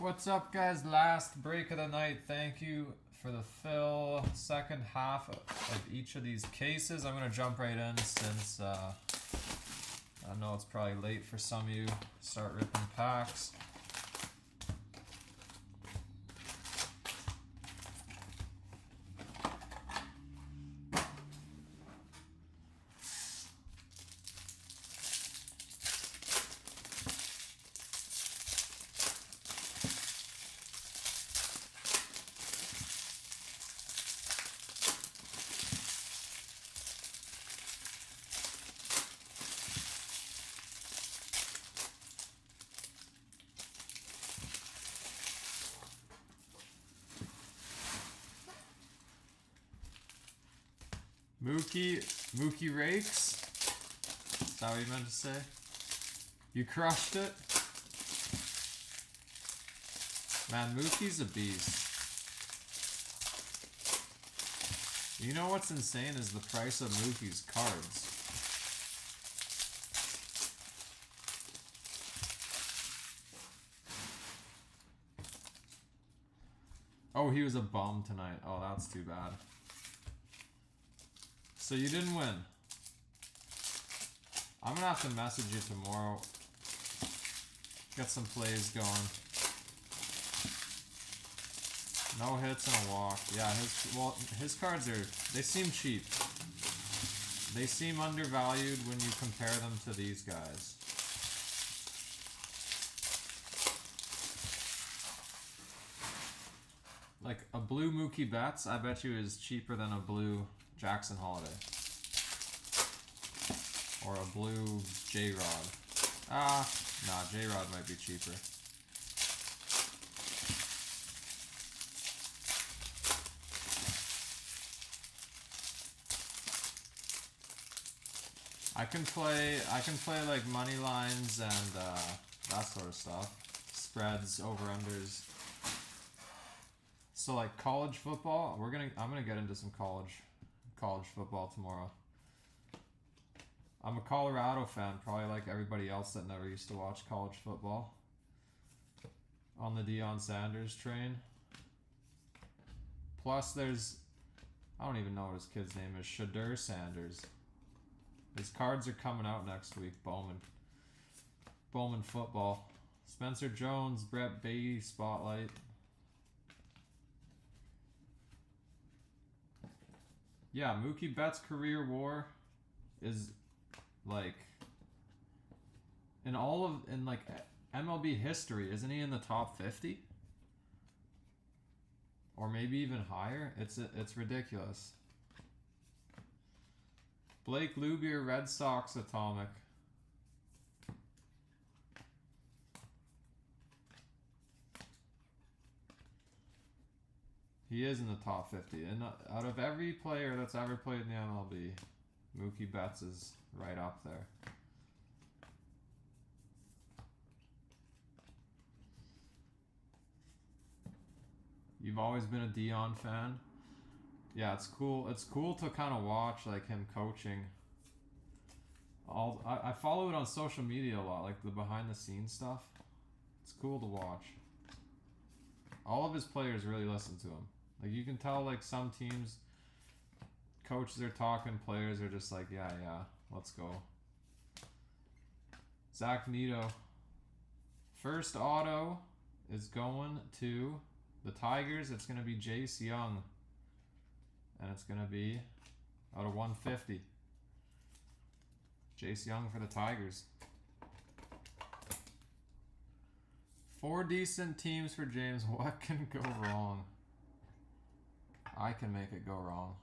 What's up, guys? Last break of the night. Thank you for the fill. Second half of each of these cases. I'm going to jump right in since I know it's probably late for some of you. Start ripping packs. Mookie Rakes. Is that what you meant to say? You crushed it. Man, Mookie's a beast. You know what's insane is the price of Mookie's cards. Oh, he was a bum tonight. Oh, that's too bad. So you didn't win. I'm gonna have to message you tomorrow. Get some plays going. No hits and a walk. Yeah, his cards they seem cheap. They seem undervalued when you compare them to these guys. Like a blue Mookie Betts, I bet you is cheaper than a blue Jackson Holiday. Or a blue J-Rod. Nah, J-Rod might be cheaper. I can play like money lines and that sort of stuff. Spreads, over-unders. So like college football, I'm gonna get into some college football tomorrow. I'm a Colorado fan, probably like everybody else that never used to watch college football. On the Deion Sanders train. Plus I don't even know what his kid's name is, Shadur Sanders. His cards are coming out next week, Bowman football. Spencer Jones, Brett Beatty, Spotlight. Yeah, Mookie Betts' career WAR is like in MLB history, isn't he in the top 50? Or maybe even higher? It's ridiculous. Blake Lubier, Red Sox Atomic. He is in the top 50. And out of every player that's ever played in the MLB, Mookie Betts is right up there. You've always been a Deion fan? Yeah, it's cool. It's cool to kind of watch like him coaching. I follow it on social media a lot, like the behind the scenes stuff. It's cool to watch. All of his players really listen to him. Like you can tell like some teams coaches are talking, players are just like, yeah, let's go. Zach Neto. First auto is going to the Tigers. It's going to be Jace Young. And it's going to be out of 150. Jace Young for the Tigers. 4 decent teams for James. What can go wrong? I can make it go wrong.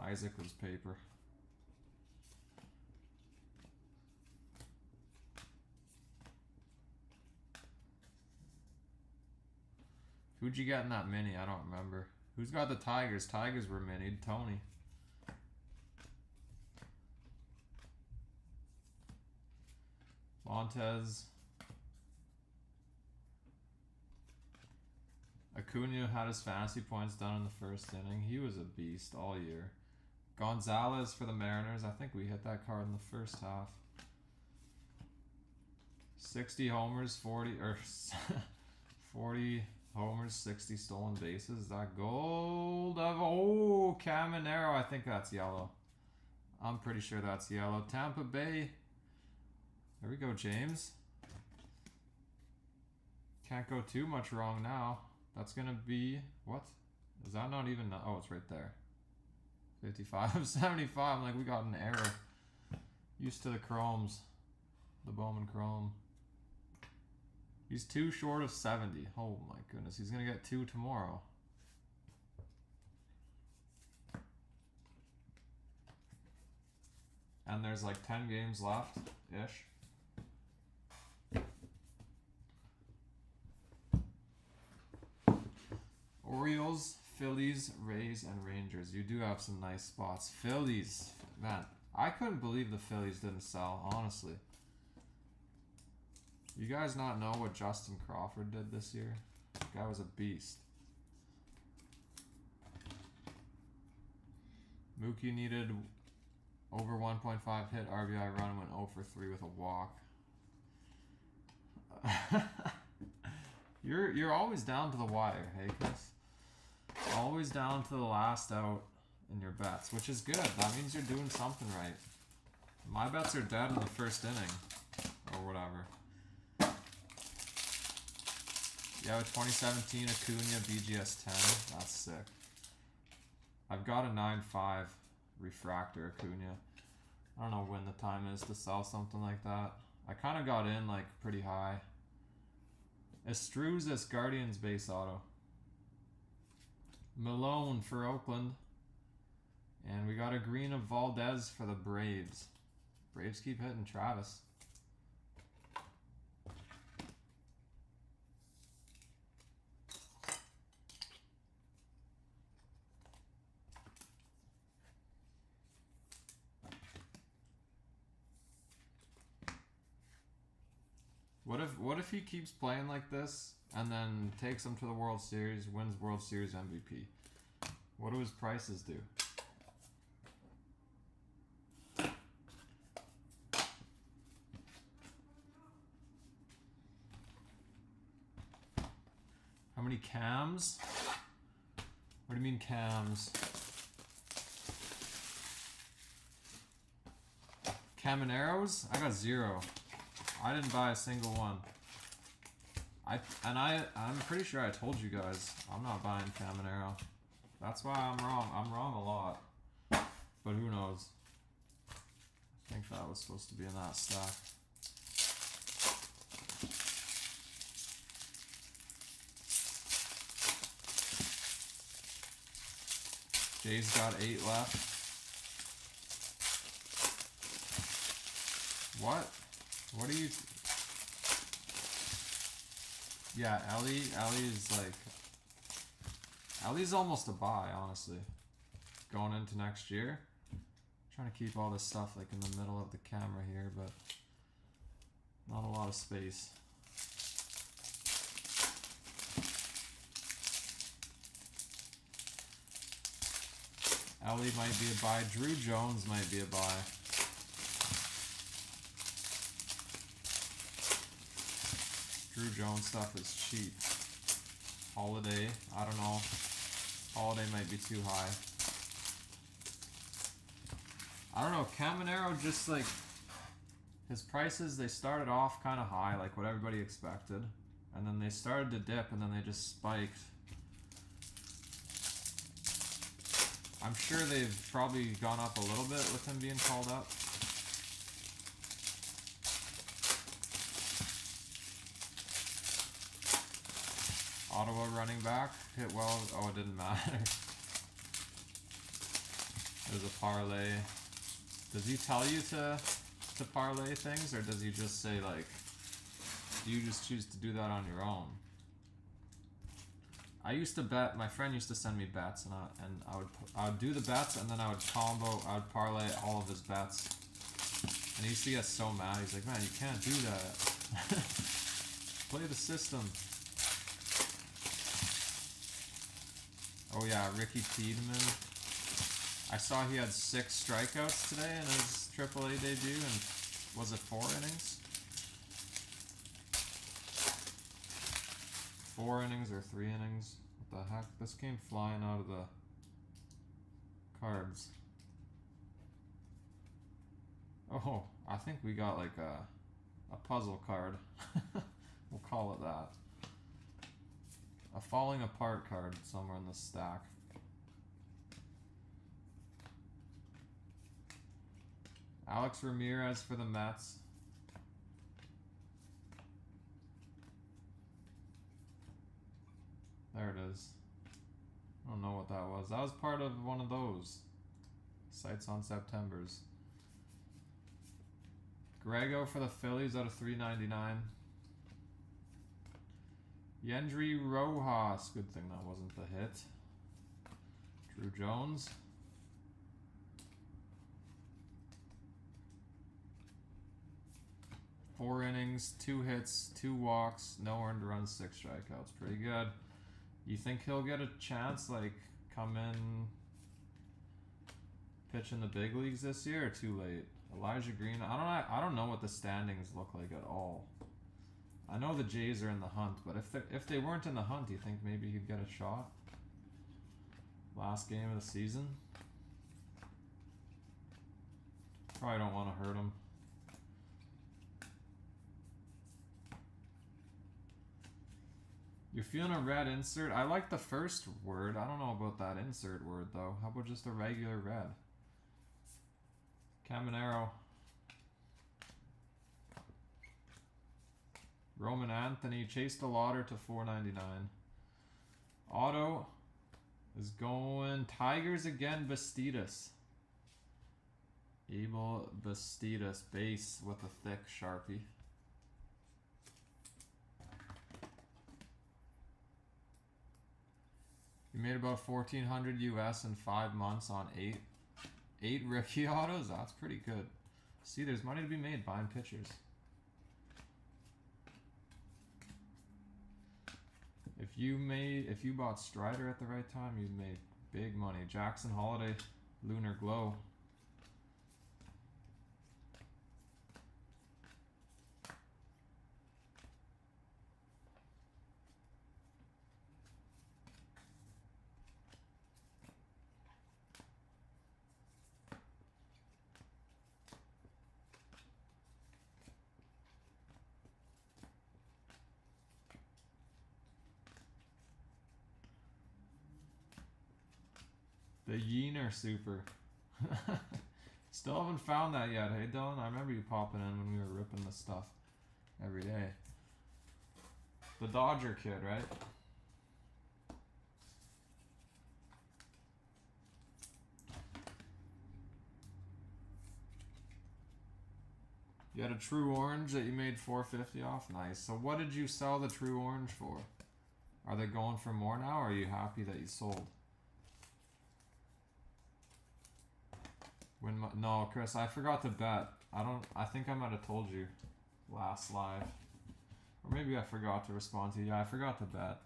Isaac was paper. Who'd you get in that mini? I don't remember. Who's got the Tigers? Tigers were minied. Tony. Montez. Acuna had his fantasy points done in the first inning. He was a beast all year. Gonzalez for the Mariners. I think we hit that card in the first half. 60 homers, 40 or 40 homers, 60 stolen bases. That gold of, oh, Caminero. I think that's yellow. I'm pretty sure that's yellow. Tampa Bay. There we go, James. Can't go too much wrong now. That's going to be, what? Is that not even, oh, it's right there. 55, 75. I'm like, we got an error. Used to the chromes. The Bowman chrome. He's 2 short of 70. Oh my goodness. He's going to get 2 tomorrow. And there's like 10 games left-ish. Orioles, Phillies, Rays, and Rangers. You do have some nice spots. Phillies. Man, I couldn't believe the Phillies didn't sell, honestly. You guys not know what Justin Crawford did this year? That guy was a beast. Mookie needed over 1.5 hit RBI run, went 0 for 3 with a walk. You're always down to the wire, hey Chris? Always down to the last out in your bets, which is good. That means you're doing something right. My bets are dead in the first inning, or whatever. You have a 2017 Acuna BGS 10. That's sick. I've got a 9.5 refractor Acuna. I don't know when the time is to sell something like that. I kind of got in like pretty high. Estruzas Guardians base auto. Malone for Oakland. And we got a green of Valdez for the Braves. Braves keep hitting Travis. What if he keeps playing like this and then takes them to the World Series, wins World Series MVP? What do his prices do? How many cams? What do you mean cams? Camineros? I got 0. I didn't buy a single one. I'm pretty sure I told you guys I'm not buying Caminero. That's why I'm wrong. I'm wrong a lot. But who knows? I think that was supposed to be in that stack. Jay's got 8 left. What? What are you... Yeah, Ellie's like... Ellie's almost a buy, honestly. Going into next year. I'm trying to keep all this stuff like in the middle of the camera here, but... Not a lot of space. Ellie might be a buy. Drew Jones might be a buy. Drew Jones stuff is cheap. Holiday, I don't know. Holiday might be too high. I don't know. Caminero just like his prices. They started off kind of high, like what everybody expected, and then they started to dip, and then they just spiked. I'm sure they've probably gone up a little bit with him being called up. Ottawa running back, hit well. Oh, it didn't matter. There's a parlay. Does he tell you to parlay things, or does he just say like, do you just choose to do that on your own? I used to bet. My friend used to send me bets, and I would do the bets, and then I would parlay all of his bets. And he used to get so mad. He's like, man, you can't do that. Play the system. Oh yeah, Ricky Tiedemann. I saw he had 6 strikeouts today in his AAA debut, and was it 4 innings? 4 innings or 3 innings. What the heck? This came flying out of the cards. Oh, I think we got like a puzzle card. We'll call it that. A falling apart card somewhere in the stack. Alex Ramirez for the Mets. There it is. I don't know what that was. That was part of one of those. Sights on September's. Grego for the Phillies out of 399. Yendry Rojas. Good thing that wasn't the hit. Drew Jones. Four innings, 2 hits, 2 walks, no earned runs, 6 strikeouts. Pretty good. You think he'll get a chance, like come in, pitch in the big leagues this year, or too late? Elijah Green. I don't know what the standings look like at all. I know the Jays are in the hunt, but if they weren't in the hunt, do you think maybe he'd get a shot? Last game of the season. Probably don't want to hurt him. You're feeling a red insert? I like the first word. I don't know about that insert word, though. How about just a regular red? Caminero. Roman Anthony. Chase the Lauder to 499. Auto is going Tigers again. Bastidas. Abel Bastidas. Base with a thick Sharpie. You made about $1,400 US in 5 months on 8 rookie autos. That's pretty good. See, there's money to be made buying pitchers. If you bought Strider at the right time, you made big money. Jackson Holiday, Lunar Glow. The Yeaner Super. Still haven't found that yet, hey Dylan? I remember you popping in when we were ripping this stuff every day. The Dodger kid, right? You had a True Orange that you made $450 off? Nice. So what did you sell the True Orange for? Are they going for more now, or are you happy that you sold? No, Chris, I forgot to bet. I think I might have told you last live. Or maybe I forgot to respond to you. Yeah, I forgot to bet.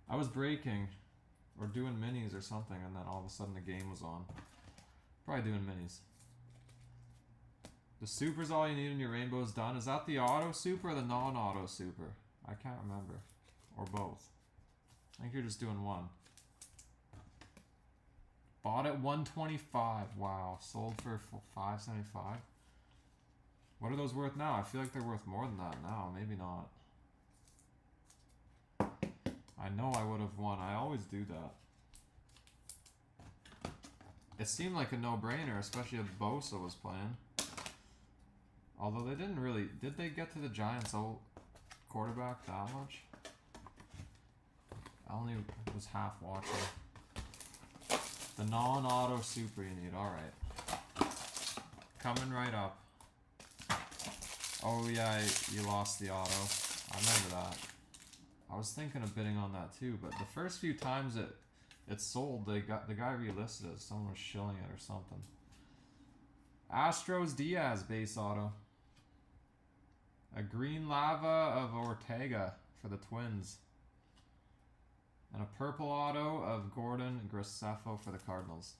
I was breaking or doing minis or something, and then all of a sudden the game was on. Probably doing minis. The Super's all you need and your rainbow's done. Is that the auto super or the non-auto super? I can't remember. Or both. I think you're just doing one. Bought at 125. Wow. Sold for 575. What are those worth now? I feel like they're worth more than that now. Maybe not. I know I would have won. I always do that. It seemed like a no-brainer, especially if Bosa was playing. Although they didn't really... Did they get to the Giants' old quarterback that much? I only was half watching. The non-auto super you need. Alright. Coming right up. Oh yeah, you lost the auto. I remember that. I was thinking of bidding on that too, but the first few times it sold, the guy relisted it. Someone was shilling it or something. Astros Diaz base auto. A green lava of Ortega for the Twins. And a purple auto of Gordon Graceffo for the Cardinals.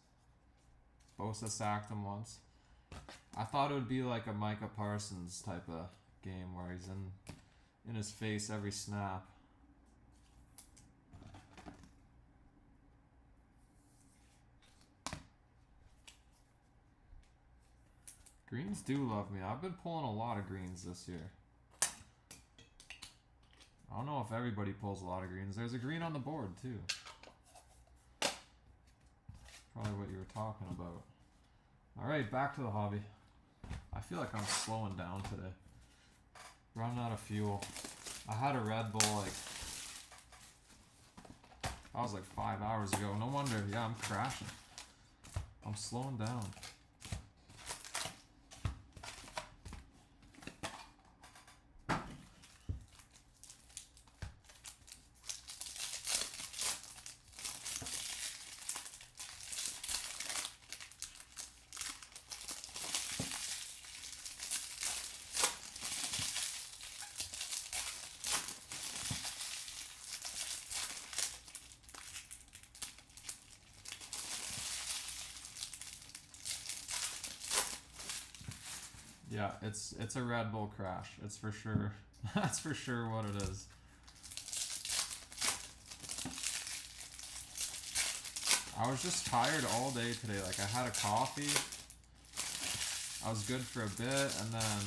Bosa sacked him once. I thought it would be like a Micah Parsons type of game where he's in his face every snap. Greens do love me. I've been pulling a lot of greens this year. I don't know if everybody pulls a lot of greens. There's a green on the board too. Probably what you were talking about. Alright, back to the hobby. I feel like I'm slowing down today. Running out of fuel. I had a Red Bull like... That was like 5 hours ago. No wonder. Yeah, I'm crashing. I'm slowing down. Yeah, it's a Red Bull crash. It's for sure. That's for sure what it is. I was just tired all day today. Like I had a coffee. I was good for a bit and then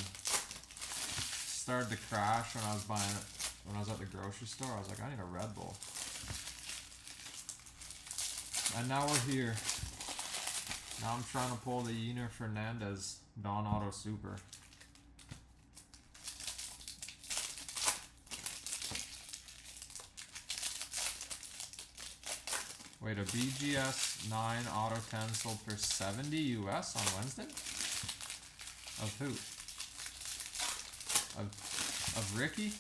started to crash when I was buying it. When I was at the grocery store, I was like, I need a Red Bull. And now we're here. Now I'm trying to pull the Yener Fernandez non-auto super. Wait, a BGS 9 auto 10 sold for 70 US on Wednesday? Of who? Of Ricky?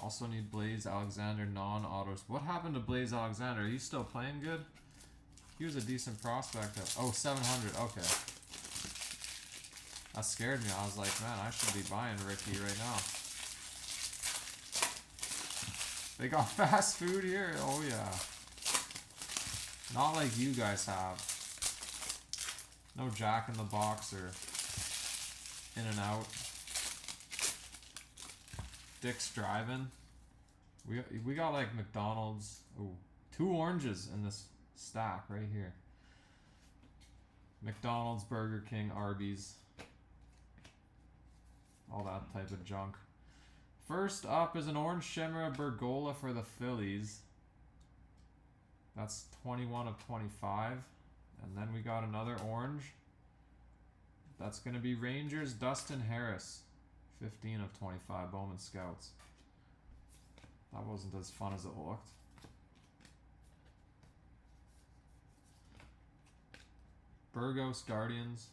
Also need Blaze Alexander non-autos. What happened to Blaze Alexander? Are you still playing good? He was a decent prospect. Oh, 700. Okay. That scared me. I was like, man, I should be buying Ricky right now. They got fast food here? Oh, yeah. Not like you guys have. No Jack in the Box or In-N-Out. Dick's Drive-In. We got like McDonald's. Ooh, 2 oranges in this stack right here. McDonald's, Burger King, Arby's. All that type of junk. First up is an orange shimmer Bergola for the Phillies. That's 21 of 25. And then we got another orange. That's going to be Rangers, Dustin Harris. 15 of 25 Bowman Scouts. That wasn't as fun as it looked. Burgos Guardians.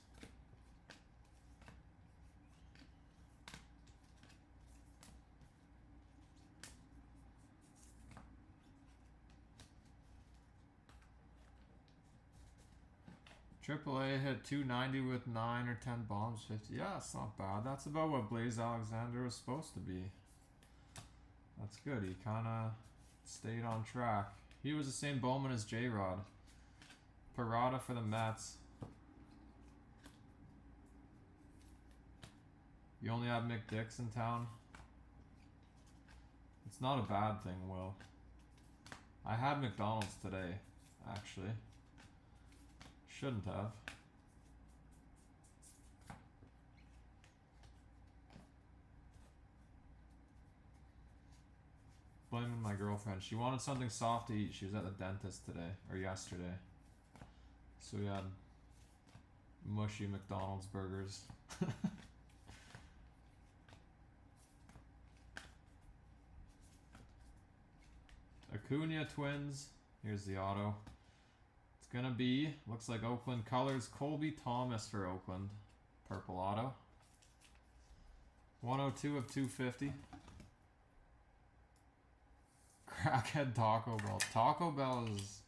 AAA hit 290 with 9 or 10 bombs, 50. Yeah, it's not bad. That's about what Blaze Alexander was supposed to be. That's good. He kind of stayed on track. He was the same Bowman as J-Rod. Parada for the Mets. You only have Mick Dix in town. It's not a bad thing, Will. I had McDonald's today, actually. Shouldn't have. Blaming my girlfriend. She wanted something soft to eat. She was at the dentist today, or yesterday. So we had mushy McDonald's burgers. Acuna Twins. Here's the auto. It's gonna be, looks like Oakland colors, Colby Thomas for Oakland. Purple auto. 102 of 250. Crackhead Taco Bell. Taco Bell is,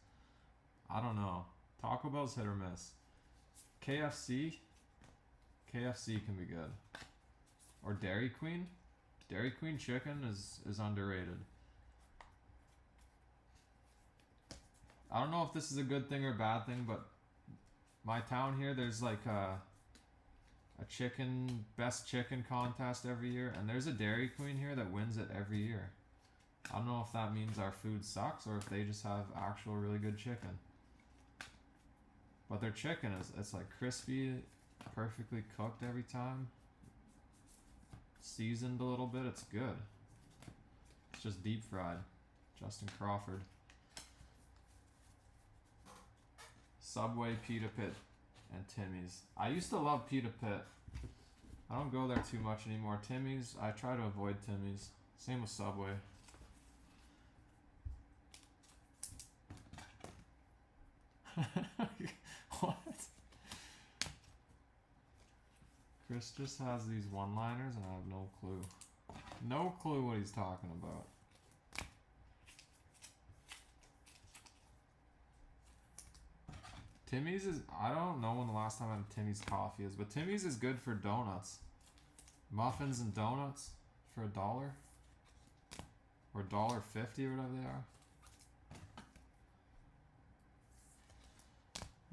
I don't know. Taco Bell's hit or miss. KFC. KFC can be good. Or Dairy Queen. Dairy Queen chicken is underrated. I don't know if this is a good thing or a bad thing, but my town here, there's like a chicken, best chicken contest every year, and there's a Dairy Queen here that wins it every year. I don't know if that means our food sucks or if they just have actual really good chicken. But their chicken is, it's like crispy, perfectly cooked every time. Seasoned a little bit, it's good. It's just deep fried. Justin Crawford. Subway, Pita Pit, and Timmy's. I used to love Pita Pit. I don't go there too much anymore. Timmy's, I try to avoid Timmy's. Same with Subway. What? Chris just has these one-liners and I have no clue. No clue what he's talking about. Timmy's is, I don't know when the last time I had Timmy's coffee is, but Timmy's is good for donuts. Muffins and donuts for $1. Or $1.50 or whatever they are.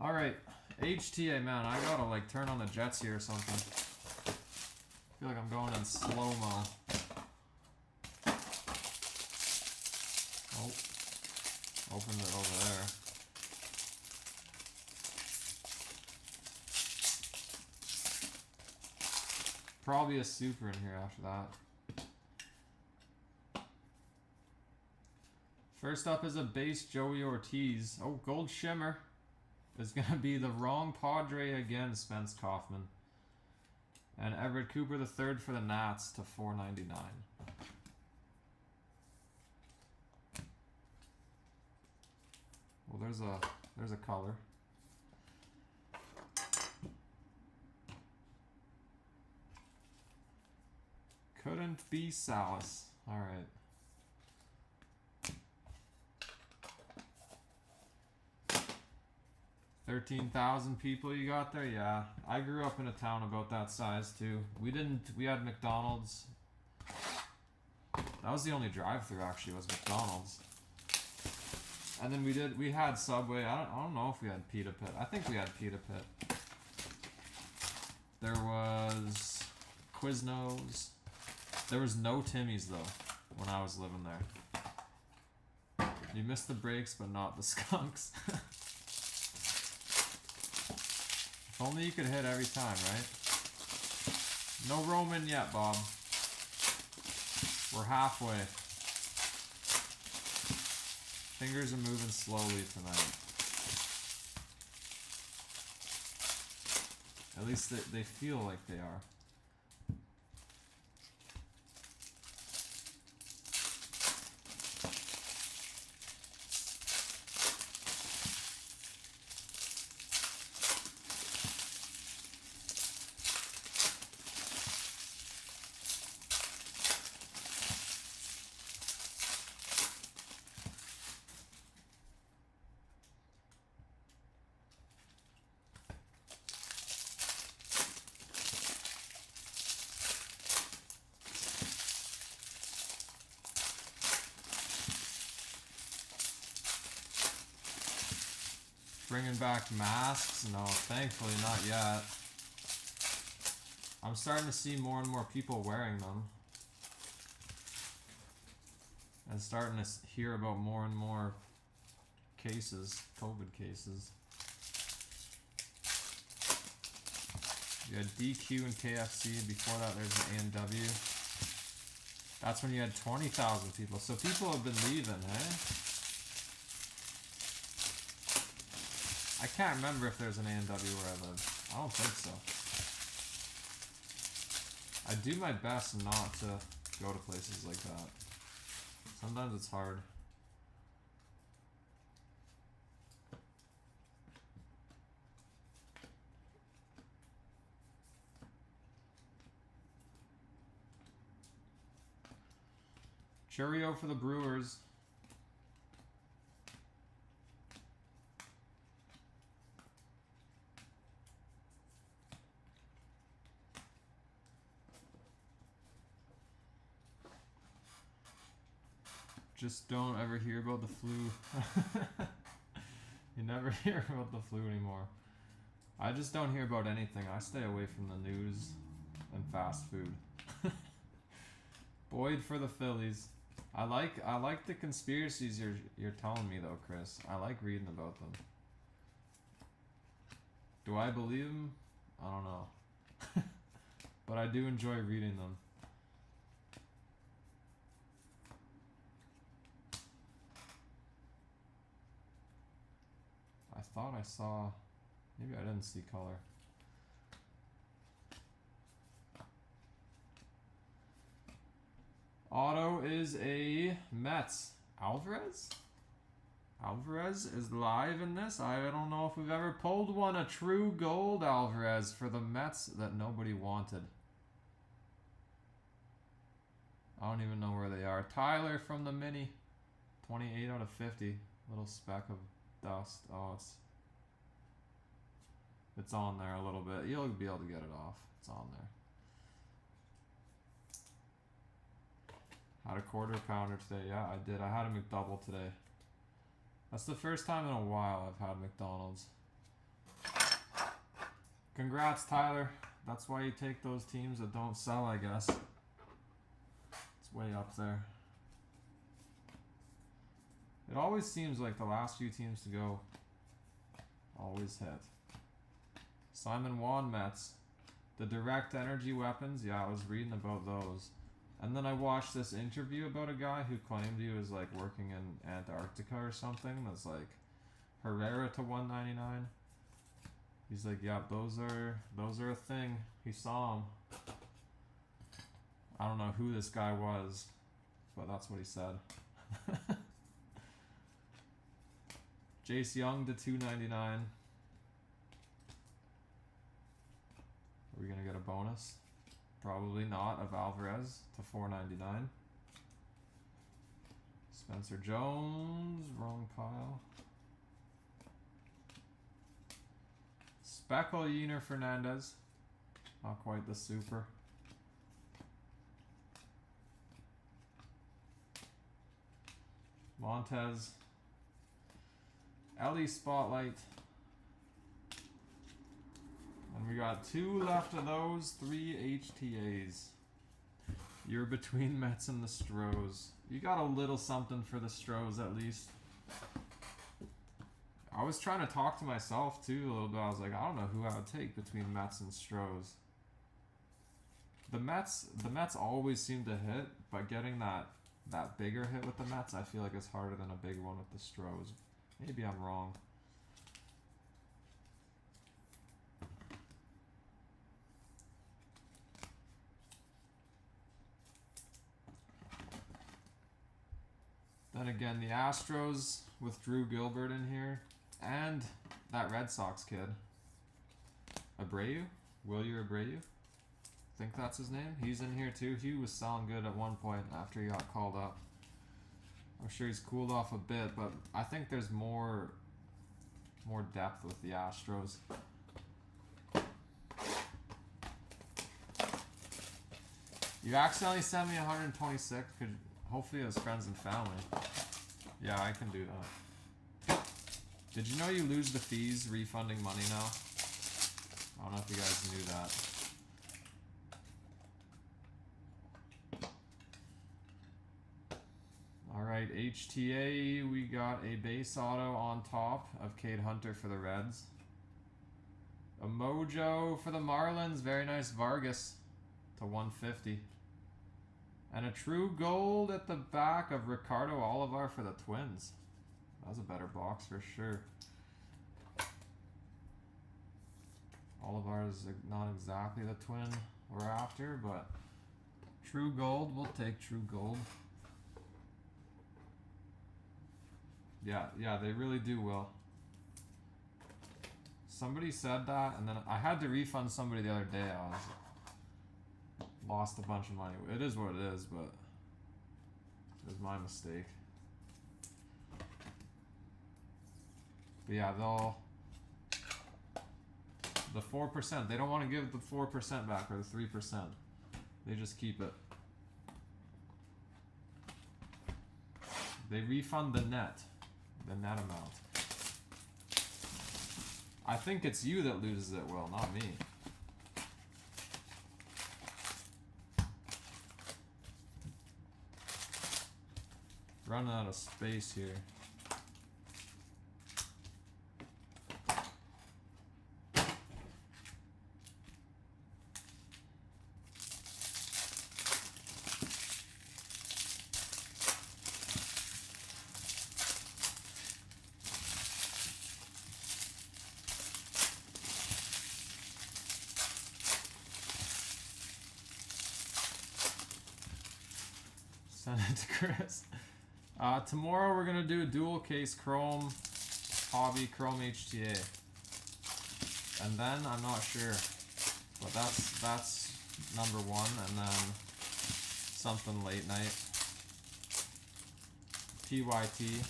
Alright, HTA, man, I gotta like turn on the jets here or something. I feel like I'm going in slow-mo. Oh, opened it over there. Probably a super in here after that. First up is a base Joey Ortiz. Oh, Gold Shimmer. Is going to be the wrong Padre again, Spence Kaufman. And Everett Cooper III for the Nats to $4.99. Well, there's a color. Couldn't be Salas. All right. 13,000 people you got there? Yeah. I grew up in a town about that size too. We had McDonald's. That was the only drive-thru actually, was McDonald's. And then we had Subway. I don't know if we had Pita Pit. I think we had Pita Pit. There was Quiznos. There was no Timmy's though when I was living there. You missed the breaks but not the skunks. If only you could hit every time, right? No Roman yet, Bob. We're halfway. Fingers are moving slowly tonight. At least they feel like they are. Bringing back masks? No, thankfully not yet. I'm starting to see more and more people wearing them. And starting to hear about more and more cases, COVID cases. You had DQ and KFC. Before that, there's an A&W. That's when you had 20,000 people. So people have been leaving, eh? I can't remember if there's an A&W where I live. I don't think so. I do my best not to go to places like that. Sometimes it's hard. Cheerio for the Brewers. Just don't ever hear about the flu. You never hear about the flu anymore. I just don't hear about anything. I stay away from the news and fast food. Boyd for the Phillies. I like the conspiracies you're telling me though, Chris. I like reading about them. Do I believe them? I don't know. But I do enjoy reading them. I thought I saw, maybe I didn't see color. Auto is a Mets. Alvarez? Alvarez is live in this. I don't know if we've ever pulled one. A true gold Alvarez for the Mets that nobody wanted. I don't even know where they are. Tyler from the mini. 28 out of 50. Little speck of dust. Oh, it's on there a little bit. You'll be able to get it off. It's on there. Had a quarter pounder today. Yeah, I did. I had a McDouble today. That's the first time in a while I've had McDonald's. Congrats, Tyler. That's why you take those teams that don't sell, I guess. It's way up there. It always seems like the last few teams to go always hit. Simon Wan Mets. The direct energy weapons. Yeah, I was reading about those. And then I watched this interview about a guy who claimed he was like working in Antarctica or something. That's like Herrera to 199. He's like, yeah, those are a thing. He saw them. I don't know who this guy was, but that's what he said. Jace Young to 299. Are we gonna get a bonus? Probably not, of Alvarez to 499. Spencer Jones, wrong pile. Speckle Yener Fernandez. Not quite the super. Montez. Ellie Spotlight. And we got 2 left of those, 3 HTAs. You're between Mets and the Stros. You got a little something for the Stros at least. I was trying to talk to myself too a little bit. I was like, I don't know who I would take between Mets and Stros. The Mets always seem to hit, but getting that bigger hit with the Mets, I feel like it's harder than a big one with the Stros. Maybe I'm wrong. Then again, the Astros with Drew Gilbert in here. And that Red Sox kid. Abreu? Wilyer Abreu? Think that's his name? He's in here too. He was selling good at one point after he got called up. I'm sure he's cooled off a bit, but I think there's more depth with the Astros. You accidentally sent me 126. Hopefully it was friends and family. Yeah, I can do that. Did you know you lose the fees refunding money now? I don't know if you guys knew that. Alright, HTA, we got a base auto on top of Cade Hunter for the Reds. A Mojo for the Marlins, very nice Vargas to 150. And a true gold at the back of Ricardo Olivar for the Twins. That was a better box for sure. Olivar is not exactly the twin we're after, but true gold, we'll take true gold. Yeah, they really do well. Somebody said that, and then I had to refund somebody the other day. I was lost a bunch of money. It is what it is, but it was my mistake. But yeah, the 4%, they don't want to give the 4% back or the 3%. They just keep it. They refund the net amount. I think it's you that loses it, Will, not me. Running out of space here. Send it to Chris. Tomorrow we're gonna do a dual case Chrome Hobby Chrome HTA, and then I'm not sure, but that's number one, and then something late night PYT.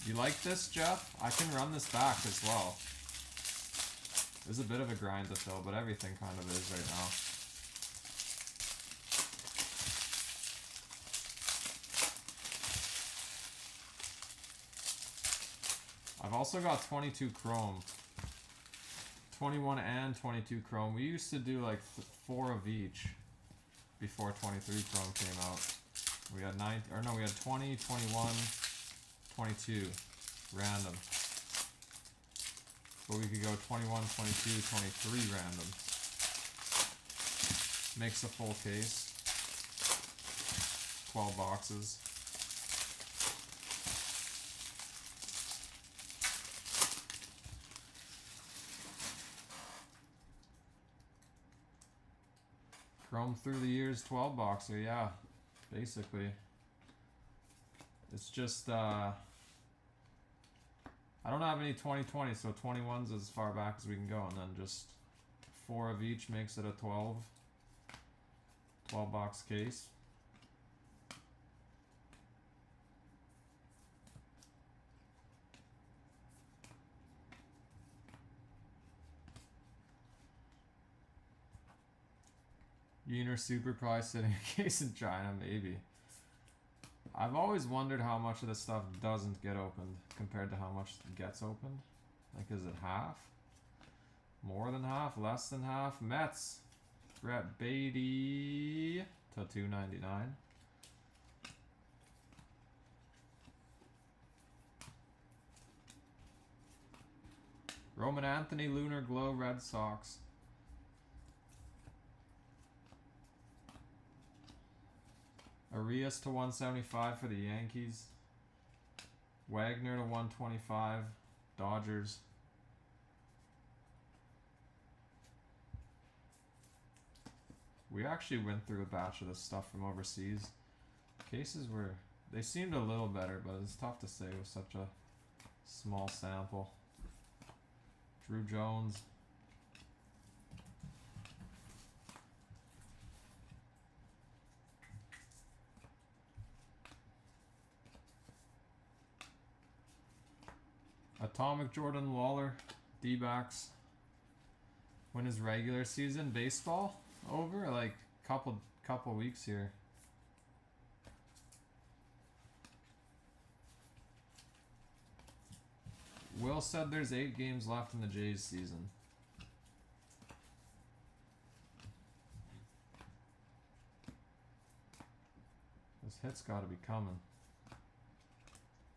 You like this, Jeff? I can run this back as well. It's a bit of a grind to fill, but everything kind of is right now. I've also got 22 Chrome. 21 and 22 Chrome. We used to do like 4 of each before 23 Chrome came out. We had 20, 21, 22 random, but we could go 21, 22, 23 random. Makes a full case, 12 boxes. Chrome through the years 12 boxer, yeah, basically. It's just, I don't have any 2020, so 21's as far back as we can go, and then just 4 of each makes it a 12 box case. Uner Super probably sitting a case in China, maybe. I've always wondered how much of this stuff doesn't get opened compared to how much gets opened. Like, is it half? More than half? Less than half? Mets. Brett Beatty to $2.99. Roman Anthony, Lunar Glow, Red Sox. Arias to 175 for the Yankees. Wagner to 125, Dodgers. We actually went through a batch of this stuff from overseas. Cases they seemed a little better, but it's tough to say with such a small sample. Drew Jones. Atomic Jordan Lawler, D-backs. When is regular season baseball over? Like couple weeks here. Will said there's 8 games left in the Jays season. This hit's gotta be coming.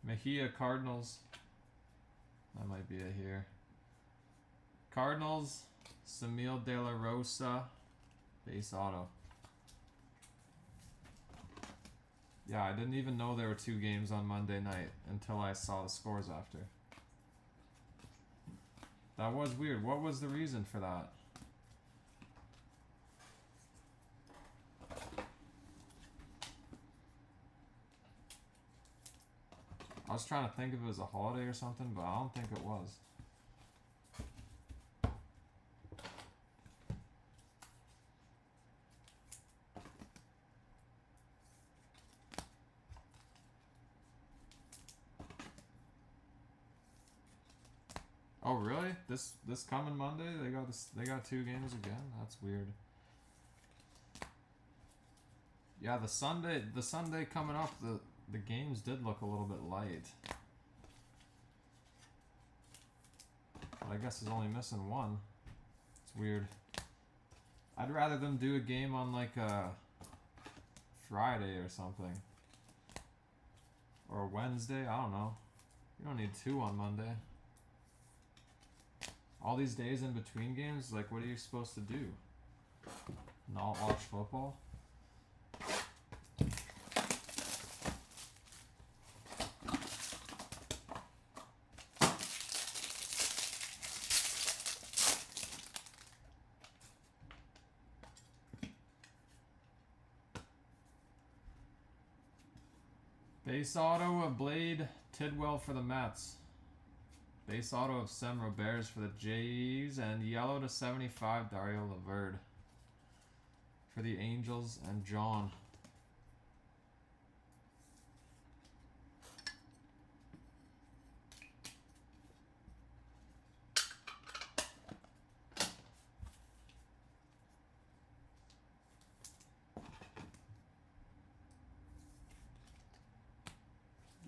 Mejia Cardinals. That might be it here. Cardinals, Samil De La Rosa, base auto. Yeah, I didn't even know there were 2 games on Monday night until I saw the scores after. That was weird. What was the reason for that? I was trying to think if it was a holiday or something, but I don't think it was. Oh really? This coming Monday they got 2 games again? That's weird. Yeah, the Sunday coming up, the games did look a little bit light. But I guess it's only missing one. It's weird. I'd rather them do a game on like a Friday or something. Or Wednesday, I don't know. You don't need 2 on Monday. All these days in between games, like what are you supposed to do? Not watch football? Base auto of Blade Tidwell for the Mets. Base auto of Sem Roberts for the Jays. And yellow to 75 Dario Laverde for the Angels and John.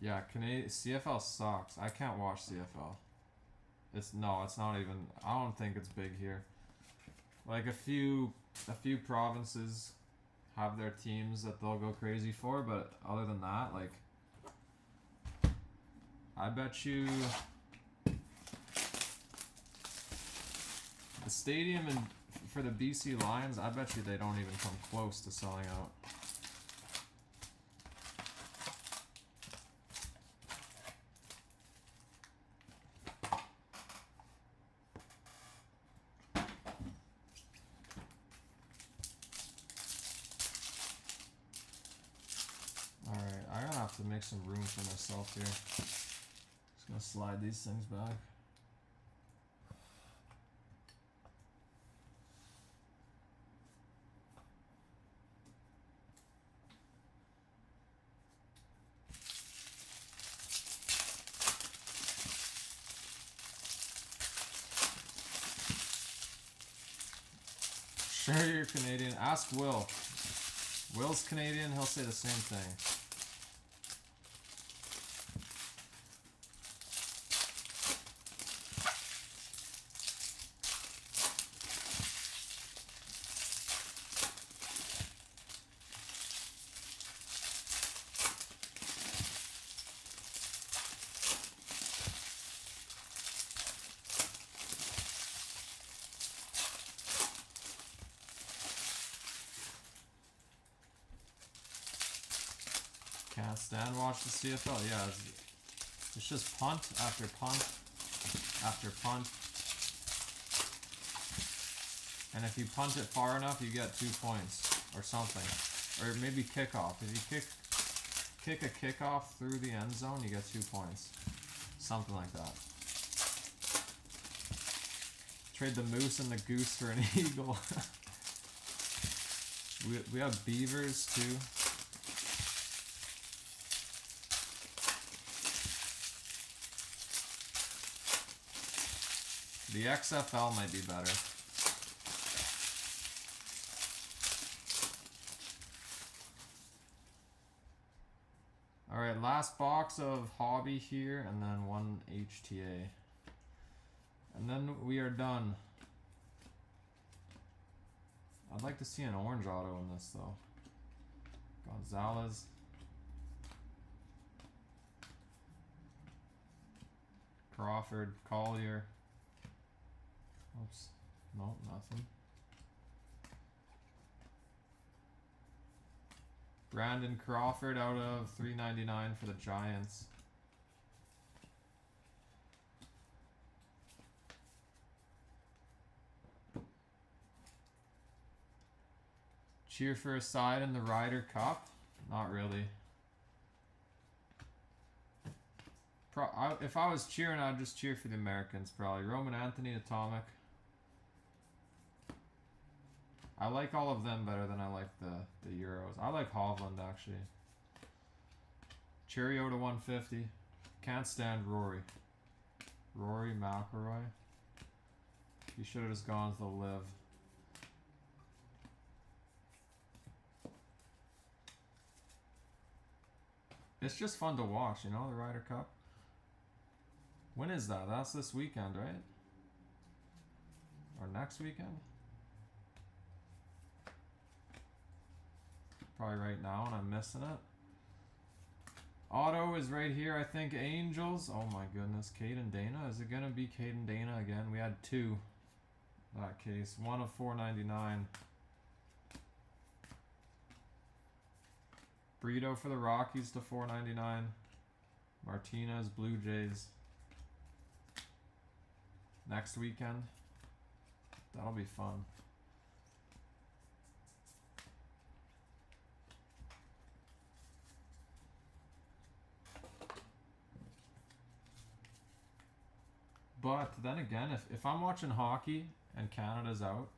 Yeah, CFL sucks. I can't watch CFL. It's not even. I don't think it's big here. Like a few provinces have their teams that they'll go crazy for, but other than that, like, I bet you the stadium for the BC Lions, I bet you they don't even come close to selling out. To make some room for myself here. Just gonna slide these things back. Sure, you're Canadian. Ask Will. Will's Canadian, he'll say the same thing. Can't stand watch the CFL. Yeah, it's just punt after punt after punt. And if you punt it far enough, you get 2 points or something. Or maybe kickoff. If you kick a kickoff through the end zone, you get 2 points. Something like that. Trade the moose and the goose for an eagle. we have beavers too. The XFL might be better. Alright, last box of hobby here, and then 1 HTA. And then we are done. I'd like to see an orange auto in this though. Gonzalez. Crawford, Collier. Oops. No, nothing. Brandon Crawford out of 399 for the Giants. Cheer for a side in the Ryder Cup? Not really. If I was cheering, I'd just cheer for the Americans, probably. Roman Anthony, Atomic. I like all of them better than I like the Euros. I like Hovland, actually. Cheerio to 150. Can't stand Rory. Rory McIlroy. He should have just gone to the live. It's just fun to watch, you know, the Ryder Cup. When is that? That's this weekend, right? Or next weekend? Probably right now, and I'm missing it. Auto is right here, I think. Angels. Oh my goodness. Caden Dana. Is it going to be Caden Dana again? We had 2 that case. 1 of 499. Brito for the Rockies to 499. Martinez, Blue Jays. Next weekend. That'll be fun. But then again, if I'm watching hockey and Canada's out,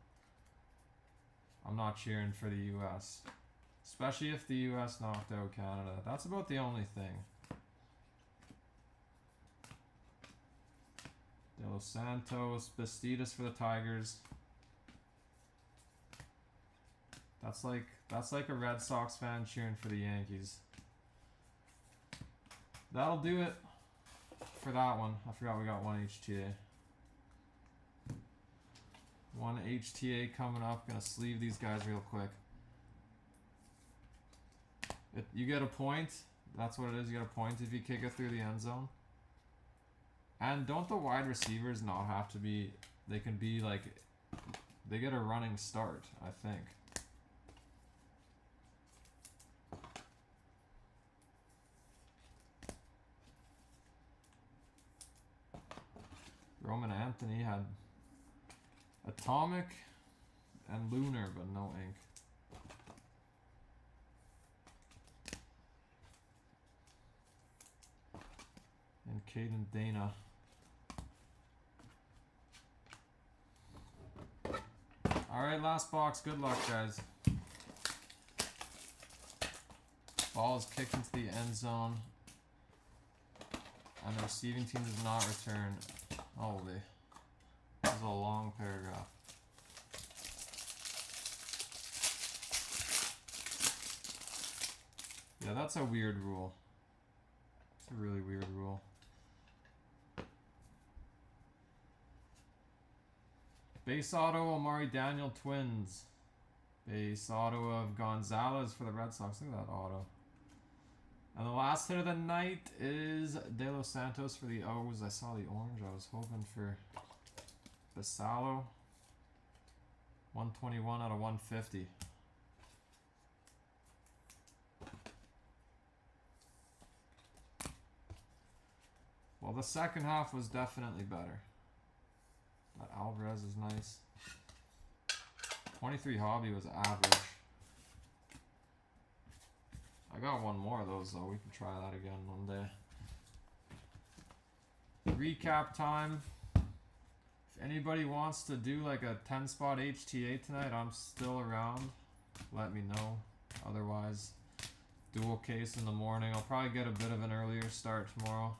I'm not cheering for the US. Especially if the US knocked out Canada. That's about the only thing. De Los Santos, Bastidas for the Tigers. That's like a Red Sox fan cheering for the Yankees. That'll do it for that one. I forgot we got 1 HTA. 1 HTA coming up. Gonna sleeve these guys real quick. You get a point. That's what it is. You get a point if you kick it through the end zone. And don't the wide receivers not have to be... They can be like... They get a running start, I think. Roman Anthony had Atomic and Lunar, but no ink. And Caden Dana. Alright, last box. Good luck, guys. Ball is kicked into the end zone. And the receiving team does not return. Holy. This is a long paragraph. Yeah, that's a weird rule. It's a really weird rule. Base auto, Amari Daniel Twins. Base auto of Gonzalez for the Red Sox. Look at that auto. And the last hit of the night is De Los Santos for the O's. I saw the orange. I was hoping for Basalo. 121 out of 150. Well, the second half was definitely better. That Alvarez is nice. 23 hobby was average. I got one more of those though. We can try that again one day. Recap time. If anybody wants to do like a 10 spot HTA tonight, I'm still around. Let me know. Otherwise, dual case in the morning. I'll probably get a bit of an earlier start tomorrow,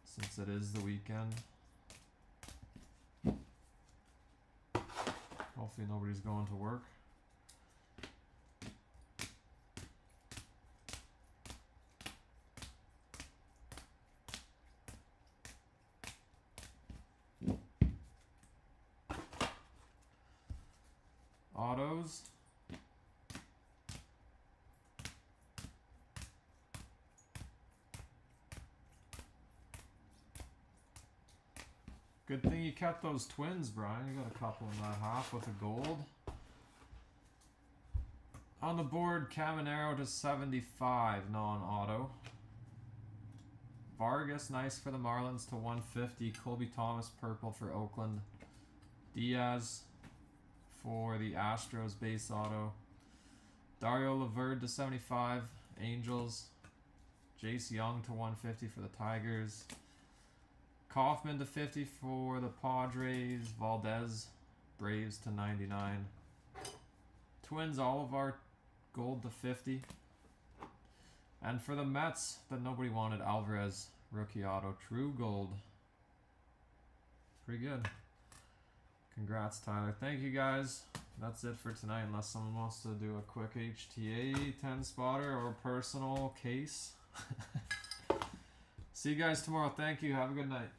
since it is the weekend. Hopefully nobody's going to work. Autos. Good thing you kept those Twins, Brian. You got a couple in that half with a gold. On the board, Caminero to 75, non-auto. Vargas, nice for the Marlins to 150. Colby Thomas, purple for Oakland. Diaz for the Astros, base auto. Dario Laverde to 75, Angels. Jace Young to 150 for the Tigers. Kaufman to 50 for the Padres. Valdez, Braves to 99. Twins, Olivar, gold to 50. And for the Mets, that nobody wanted, Alvarez, rookie auto, true gold. Pretty good. Congrats, Tyler. Thank you, guys. That's it for tonight, unless someone wants to do a quick HTA 10 spotter or personal case. See you guys tomorrow. Thank you. Have a good night.